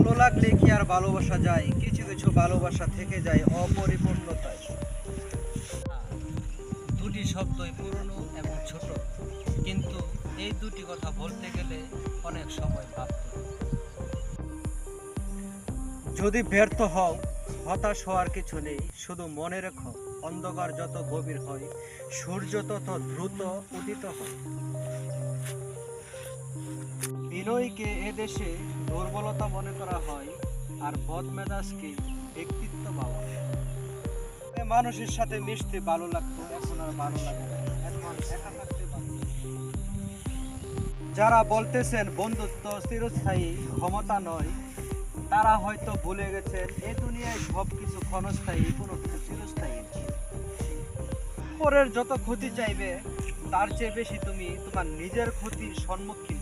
ভালো লাগলে কি আর ভালোবাসা যায়? কিছু কিছু ভালোবাসা থেকে যায় অপরিপূর্ণতায়। দুটি শব্দই পুরনো এবং ছোট, কিন্তু এই দুটি কথা বলতে গেলে অনেক সময় ভাবতে হয়। যদি ব্যর্থ হও, হতাশ হওয়ার কিছু নেই। শুধু মনে রেখো, অন্ধকার যত গভীর হয়, সূর্য তত দ্রুত উদিত হয়। বিনয়ীকে এদেশে দুর্বলতা মনে করা হয়, আর বদমেজাজকে ব্যক্তিত্ব বলা হয়। মানুষের সাথে মিশতে ভালো লাগতো, এখন আর ভালো লাগে না। এখন একা থাকতে ভালো লাগে। যারা বলতেছেন বন্ধুত্ব চিরস্থায়ী, ক্ষমতা নয়, তারা হয়তো ভুলে গেছেন এই দুনিয়ায় সবকিছু ক্ষণস্থায়ী, কোনো কিছু চিরস্থায়ী নয়। পরের যত ক্ষতি চাইবে, তার চেয়ে বেশি তুমি তোমার নিজের ক্ষতির সম্মুখীন